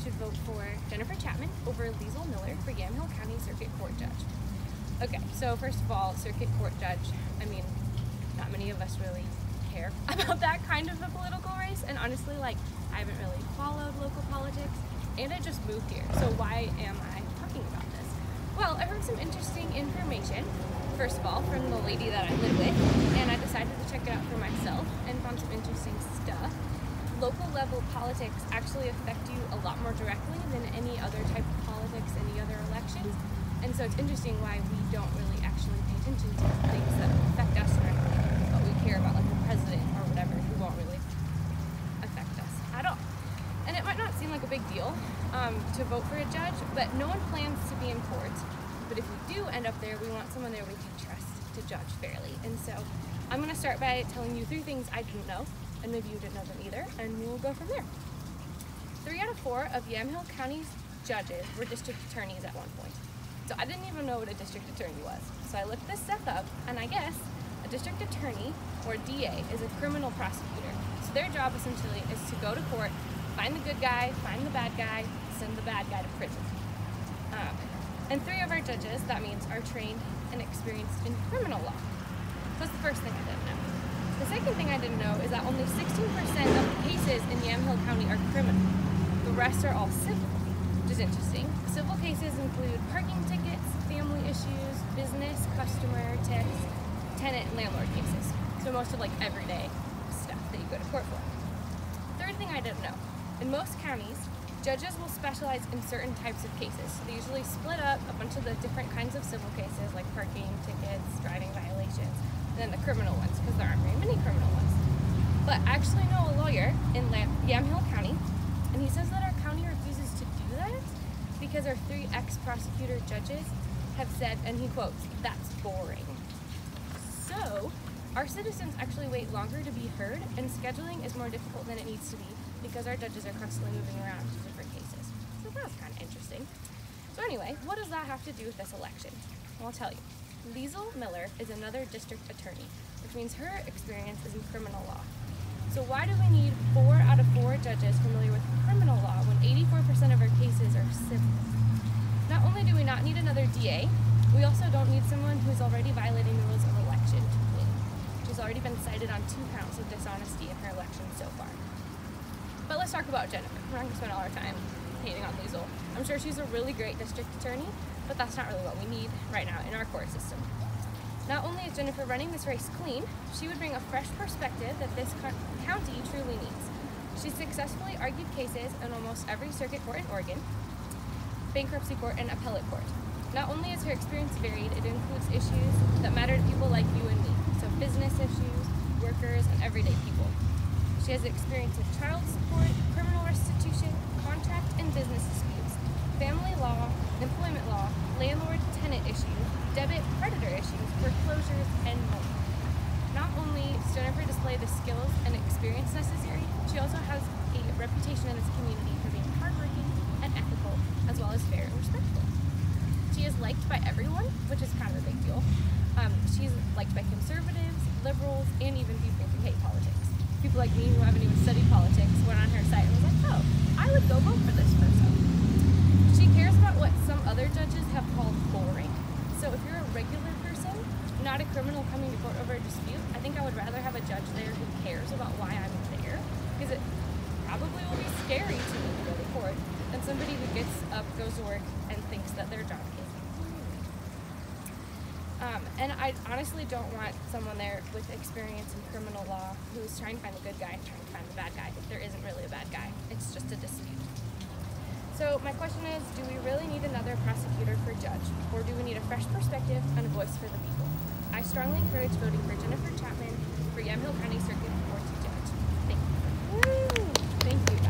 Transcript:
should vote for Jennifer Chapman over Liesl Miller for Yamhill County Circuit Court Judge. Okay, so first of all, Circuit Court Judge, I mean, not many of us really care about that kind of a political race, and honestly, like, I haven't really followed local politics, and I just moved here, so why am I talking about this? Well, I heard some interesting information, first of all, from the lady that I live with, and I decided to check it out for myself and found some interesting stuff. Local level politics actually affect you a lot more directly than any other type of politics, any other elections, and so it's interesting why we don't really actually pay attention to things that affect us directly, but we care about like the president or whatever who won't really affect us at all. And it might not seem like a big deal to vote for a judge, but no one plans to be in court. But if we do end up there, we want someone there we can trust to judge fairly. And so I'm going to start by telling you 3 things I didn't know, and maybe you didn't know them either, and we'll go from there. 3 out of 4 of Yamhill County's judges were district attorneys at one point. So I didn't even know what a district attorney was. So I looked this stuff up, and I guess a district attorney, or DA, is a criminal prosecutor. So their job essentially is to go to court, find the good guy, find the bad guy, send the bad guy to prison. And 3 of our judges, that means, are trained and experienced in criminal law. That's the first thing I didn't know. The second thing I didn't know is that only 16% of the cases in Yamhill County are criminal. The rest are all civil, which is interesting. Civil cases include parking tickets, family issues, business, customer, tax, tenant, and landlord cases. So most of like everyday stuff that you go to court for. Third thing I didn't know. In most counties, judges will specialize in certain types of cases. So they usually split up a bunch of the different kinds of civil cases like parking tickets, driving violations, and then the criminal ones, because there aren't very many criminal ones. But I actually know a lawyer in Yamhill County, and he says that our county refuses to do that because our 3 ex-prosecutor judges have said, and he quotes, "That's boring." So our citizens actually wait longer to be heard, and scheduling is more difficult than it needs to be because our judges are constantly moving around to different cases. So that's kind of interesting. So anyway, what does that have to do with this election? Well, I'll tell you. Liesl Miller is another district attorney, which means her experience is in criminal law. So why do we need 4 out of 4 judges familiar with criminal law when 84% of our cases are civil? Not only do we not need another DA, we also don't need someone who's already violating the rules of election to win. She's already been cited on 2 counts of dishonesty in her election so far. But let's talk about Jennifer. We're not going to spend all our time hating on Liesl. I'm sure she's a really great district attorney, but that's not really what we need right now in our court system. Not only is Jennifer running this race clean, she would bring a fresh perspective that this county truly needs. She's successfully argued cases in almost every circuit court in Oregon, bankruptcy court, and appellate court. Not only is her experience varied, it includes issues that matter to people like you and me, so business issues, workers, and everyday people. She has experience in child support, criminal restitution, contract and business disputes, family law, employment law, landlord-tenant issues, debit-creditor issues, foreclosures, and more. Not only does Jennifer display the skills and experience necessary, she also has a reputation in this community for being hardworking and ethical, as well as fair and respectful. She is liked by everyone, which is kind of a big deal. She's liked by conservatives, liberals, and even people who hate politics. People like me who haven't even studied politics went on her site and was like, oh, I would go vote for this person. She cares about what some other judges have called boring. So if you're a regular person, not a criminal coming to court over a dispute, I think I would rather have a judge there who cares about why I'm there, because it probably will be scary to me to go to court than somebody who gets up, goes to work, and thinks that their job is and I honestly don't want someone there with experience in criminal law who's trying to find the good guy and trying to find the bad guy if there isn't really a bad guy. It's just a dispute. So my question is, do we really need another prosecutor for judge, or do we need a fresh perspective and a voice for the people? I strongly encourage voting for Jennifer Chapman for Yamhill County Circuit Court Judge. Thank you. Woo! Thank you.